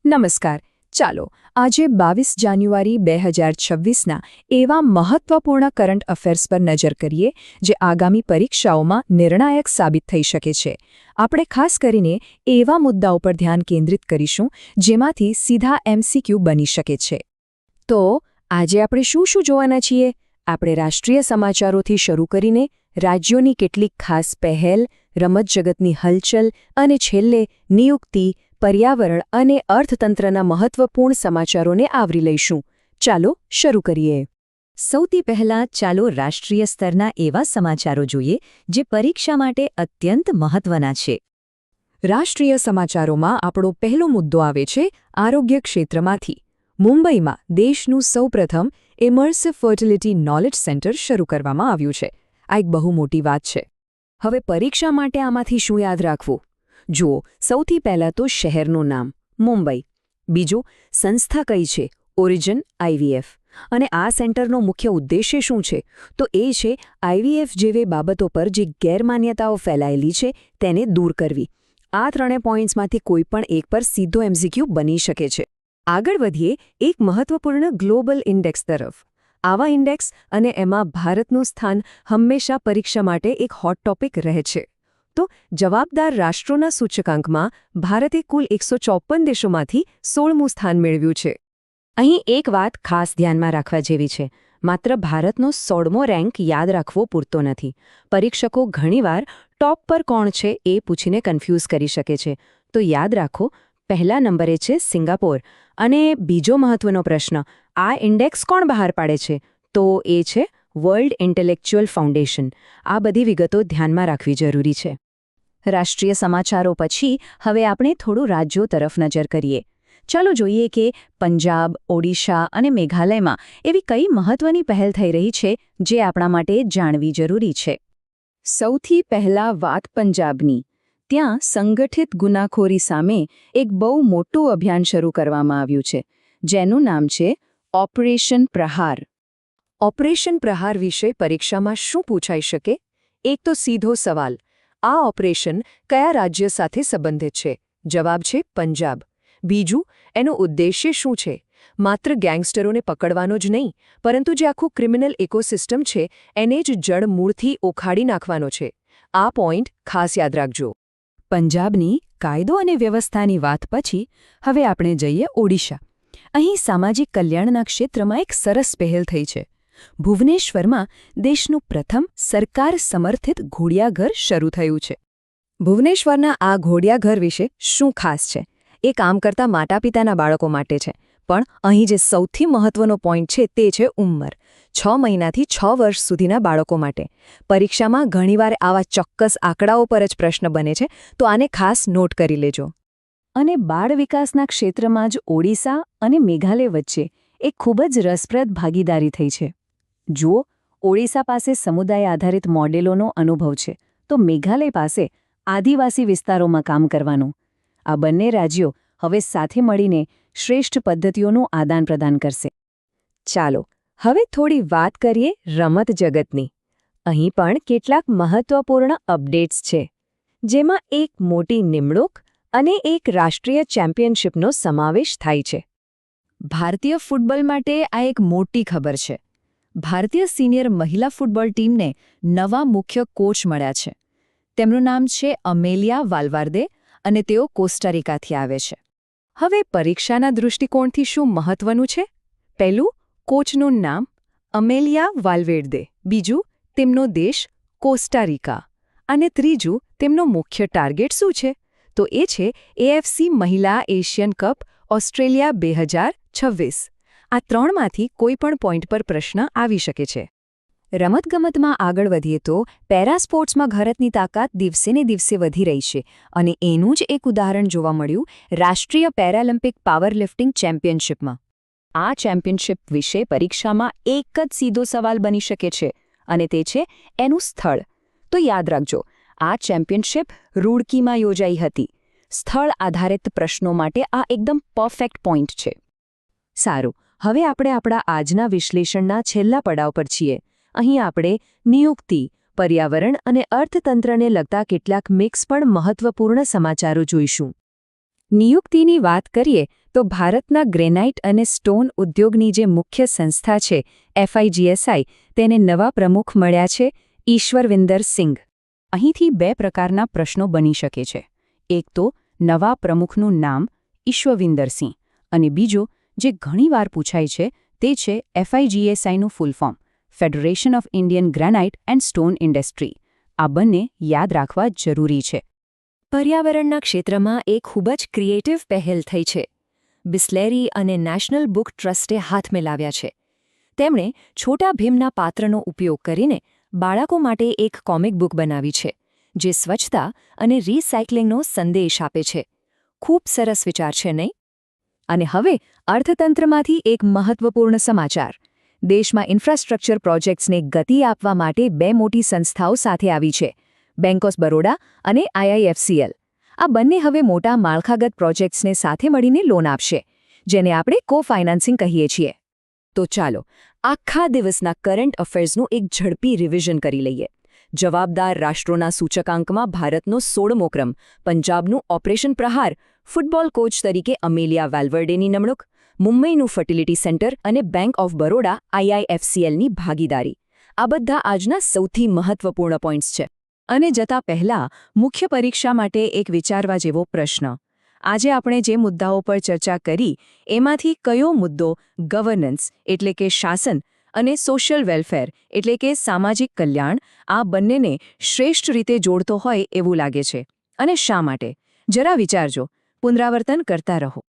નમસ્કાર. ચાલો આજે 22 જાન્યુઆરી 2026ના એવા મહત્વપૂર્ણ કરંટ અફેર્સ પર નજર કરીએ જે આગામી પરીક્ષાઓમાં નિર્ણાયક સાબિત થઈ શકે છે. આપણે ખાસ કરીને એવા મુદ્દાઓ પર ધ્યાન કેન્દ્રિત કરીશું જેમાંથી સીધા MCQ બની શકે છે. તો આજે આપણે શું જોવાના છીએ? આપણે રાષ્ટ્રીય સમાચારોથી શરૂ કરીને રાજ્યોની કેટલીક ખાસ પહેલ, રમતજગતની હલચલ અને છેલ્લે નિયુક્તિ, પર્યાવરણ અને અર્થતંત્રના મહત્વપૂર્ણ સમાચારોને આવરી લઈશું. ચાલો શરૂ કરીએ. સૌથી પહેલાં ચાલો રાષ્ટ્રીય સ્તરના એવા સમાચારો જોઈએ જે પરીક્ષા માટે અત્યંત મહત્વના છે. રાષ્ટ્રીય સમાચારોમાં આપણો પહેલો મુદ્દો આવે છે આરોગ્ય ક્ષેત્રમાંથી. મુંબઈમાં દેશનું સૌપ્રથમ ઇમર્સિવ ફર્ટિલિટી નોલેજ સેન્ટર શરૂ કરવામાં આવ્યું છે. આ એક બહુ મોટી વાત છે. હવે પરીક્ષા માટે આમાંથી શું યાદ રાખવું? જુઓ, સૌથી પહેલાં તો શહેરનું નામ મુંબઈ. બીજું, સંસ્થા કઈ છે? Origin IVF. અને આ સેન્ટરનો મુખ્ય ઉદ્દેશ્ય શું છે? તો એ છે IVF જેવી બાબતો પર જે ગેરમાન્યતાઓ ફેલાયેલી છે તેને દૂર કરવી. આ ત્રણે પોઈન્ટ્સમાંથી કોઈપણ એક પર સીધો MCQ બની શકે છે. આગળ વધીએ એક મહત્વપૂર્ણ ગ્લોબલ ઇન્ડેક્સ તરફ. આવા ઇન્ડેક્સ અને એમાં ભારતનું સ્થાન હંમેશા પરીક્ષા માટે એક હોટ ટોપિક રહે છે. તો જવાબદાર રાષ્ટ્રોના સૂચકાંકમાં ભારતે કુલ 154 દેશોમાંથી 16મું સ્થાન મેળવ્યું છે. અહીં એક વાત ખાસ ધ્યાનમાં રાખવા જેવી છે. માત્ર ભારતનો 16મો રેન્ક યાદ રાખવો પૂરતો નથી. પરીક્ષકો ઘણીવાર ટોપ પર કોણ છે એ પૂછીને કન્ફ્યુઝ કરી શકે છે. તો યાદ રાખો, પહેલા નંબરે છે સિંગાપોર. અને બીજો મહત્વનો પ્રશ્ન, આ ઇન્ડેક્સ કોણ બહાર પાડે છે? તો એ છે વર્લ્ડ ઇન્ટેલેક્ચ્યુઅલ ફાઉન્ડેશન. આ બધી વિગતો ધ્યાનમાં રાખવી જરૂરી છે. રાષ્ટ્રીય સમાચારો પછી હવે આપણે થોડું રાજ્યો તરફ નજર કરીએ. ચાલો જોઈએ કે પંજાબ, ઓડિશા અને મેઘાલયમાં એવી કઈ મહત્વની પહેલ થઈ રહી છે જે આપણા માટે જાણવી જરૂરી છે. સૌથી પહેલાં વાત પંજાબની. ત્યાં સંગઠિત ગુનાખોરી સામે એક બહુ મોટું અભિયાન શરૂ કરવામાં આવ્યું છે, જેનું નામ છે ઓપરેશન પ્રહાર. ઓપરેશન પ્રહાર વિશે પરીક્ષામાં શું પૂછાઈ શકે? એક તો સીધો સવાલ, આ ઓપરેશન કયા રાજ્ય સાથે સંબંધિત છે? જવાબ છે પંજાબ. બીજું, એનો ઉદ્દેશ્ય શું છે? માત્ર ગેંગસ્ટરોને પકડવાનો જ નહીં, પરંતુ જે આખું ક્રિમિનલ ઇકોસિસ્ટમ છે એને જ જડમૂળથી ઉખાડી નાખવાનો છે. આ પોઈન્ટ ખાસ યાદ રાખજો. પંજાબની કાયદો અને વ્યવસ્થાની વાત પછી હવે આપણે જઈએ ઓડિશા. અહીં સામાજિક કલ્યાણના ક્ષેત્રમાં એક સરસ પહેલ થઈ છે. ભુવનેશ્વરમાં દેશનું પ્રથમ સરકાર સમર્થિત ઘોડિયાઘર શરૂ થયું છે. ભુવનેશ્વરના આ ઘોડિયાઘર વિશે શું ખાસ છે? એ કામ કરતા માતાપિતાના બાળકો માટે છે. પણ અહીં જે સૌથી મહત્વનો પોઈન્ટ છે તે છે ઉંમર. 6 મહિનાથી 6 વર્ષ સુધીના બાળકો માટે. પરીક્ષામાં ઘણીવાર આવા ચોક્કસ આંકડાઓ પર જ પ્રશ્ન બને છે, તો આને ખાસ નોટ કરી લેજો. અને બાળ વિકાસના ક્ષેત્રમાં જ ઓડિશા અને મેઘાલય વચ્ચે એક ખૂબ જ રસપ્રદ ભાગીદારી થઈ છે. જુઓ, ઓડિશા પાસે સમુદાય આધારિત મોડેલોનો અનુભવ છે, તો મેઘાલય પાસે આદિવાસી વિસ્તારોમાં કામ કરવાનું. આ બંને રાજ્યો હવે સાથે મળીને શ્રેષ્ઠ પદ્ધતિઓનું આદાનપ્રદાન કરશે. ચાલો હવે થોડી વાત કરીએ રમત જગતની. અહીં પણ કેટલાક મહત્વપૂર્ણ અપડેટ્સ છે, જેમાં એક મોટી નિમણૂક અને એક રાષ્ટ્રીય ચેમ્પિયનશિપનો સમાવેશ થાય છે. ભારતીય ફૂટબોલ માટે આ એક મોટી ખબર છે. ભારતીય સિનિયર મહિલા ફૂટબોલ ટીમને નવા મુખ્ય કોચ મળ્યા છે. તેમનું નામ છે અમેલિયા વાલ્વાર્દે અને તેઓ કોસ્ટારિકાથી આવે છે. હવે પરીક્ષાના દૃષ્ટિકોણથી શું મહત્વનું છે? પહેલું, કોચનું નામ અમેલિયા વાલ્વેર્દે. બીજું, તેમનો દેશ કોસ્ટારિકા. અને ત્રીજું, તેમનો મુખ્ય ટાર્ગેટ શું છે? તો એ છે AFC મહિલા એશિયન કપ ઓસ્ટ્રેલિયા 2026. આ ત્રણમાંથી કોઈ પણ પોઈન્ટ પર પ્રશ્ન આવી શકે છે. રમતગમતમાં આગળ વધીએ તો પેરા સ્પોર્ટ્સમાં ભારતની તાકાત દિવસેને દિવસે વધી રહી છે અને એનું જ એક ઉદાહરણ જોવા મળ્યું રાષ્ટ્રીય પેરાલિમ્પિક પાવરલિફ્ટિંગ ચેમ્પિયનશિપમાં. આ ચેમ્પિયનશિપ વિશે પરીક્ષામાં એક જ સીધો સવાલ બની શકે છે અને તે છે એનું સ્થળ. તો યાદ રાખજો, આ ચેમ્પિયનશિપ રૂડકીમાં યોજાઈ હતી. સ્થળ આધારિત પ્રશ્નો માટે આ એકદમ પરફેક્ટ પોઈન્ટ છે. સારું, હવે આપણે આપણા આજના વિશ્લેષણના છેલ્લા પડાવ પર છીએ. અહીં આપણે નિયુક્તિ, પર્યાવરણ અને અર્થતંત્રને લગતા કેટલાક મિક્સ પણ મહત્વપૂર્ણ સમાચારો જોઈશું. નિયુક્તિની વાત કરીએ તો ભારતના ગ્રેનાઇટ અને સ્ટોન ઉદ્યોગની જે મુખ્ય સંસ્થા છે FIGSI તેને નવા પ્રમુખ મળ્યા છે ઈશ્વરવિન્દર સિંઘ. અહીંથી બે પ્રકારના પ્રશ્નો બની શકે છે. એક તો નવા પ્રમુખનું નામ ઈશ્વરવિન્દર સિંહ અને બીજો જે ઘણીવાર પૂછાય છે તે છે FIGSIનું full form federation of Indian granite and stone industry. આ બંને યાદ રાખવા જરૂરી છે. પર્યાવરણના ક્ષેત્રમાં એક ખૂબ જ ક્રિએટિવ પહેલ થઈ છે. બિસ્લેરી અને નેશનલ બુક ટ્રસ્ટે હાથ મિલાવ્યા છે. તેમણે છોટા ભીમના પાત્રનો ઉપયોગ કરીને બાળકો માટે એક કોમિક બુક બનાવી છે જે સ્વચ્છતા અને રિસાયકલિંગનો સંદેશ આપે છે. ખૂબ સરસ વિચાર છે નહીં? અને હવે અર્થતંત્રમાંથી એક મહત્વપૂર્ણ સમાચાર. દેશમાં ઇન્ફ્રાસ્ટ્રક્ચર પ્રોજેક્ટ્સને ગતિ આપવા માટે બે મોટી સંસ્થાઓ સાથે આવી છે બેંક ઓફ બરોડા અને IIFCL. આ બંને હવે મોટા માળખાગત પ્રોજેક્ટ્સને સાથે મળીને લોન આપશે જેને આપણે કો-ફાઇનાન્સિંગ કહીએ છીએ. તો ચાલો આખા દિવસના કરંટ અફેર્સનું એક ઝડપી રિવિઝન કરી લઈએ. જવાબદાર રાષ્ટ્રોના સૂચકાંકમાં ભારતનો 16મો ક્રમ, પંજાબનું ઓપરેશન પ્રહાર, ફૂટબોલ કોચ તરીકે અમેલિયા વેલ્વર્ડેની નિમણૂક, મુંબઈનું ફર્ટિલિટી સેન્ટર અને બેંક ઓફ બરોડા IIFCLની ભાગીદારી. આ બધા આજના સૌથી મહત્વપૂર્ણ પોઈન્ટ્સ છે. અને જતા પહેલા મુખ્ય પરીક્ષા માટે એક વિચારવા જેવો પ્રશ્ન. આજે આપણે જે મુદ્દાઓ પર ચર્ચા કરી એમાંથી કયો મુદ્દો ગવર્નન્સ એટલે કે શાસન અને સોશિયલ વેલફેર એટલે કે સામાજિક કલ્યાણ આ બંનેને શ્રેષ્ઠ રીતે જોડતો હોય એવું લાગે છે અને શા માટે? જરા વિચારજો, પુનરાવર્તન કરતા રહો.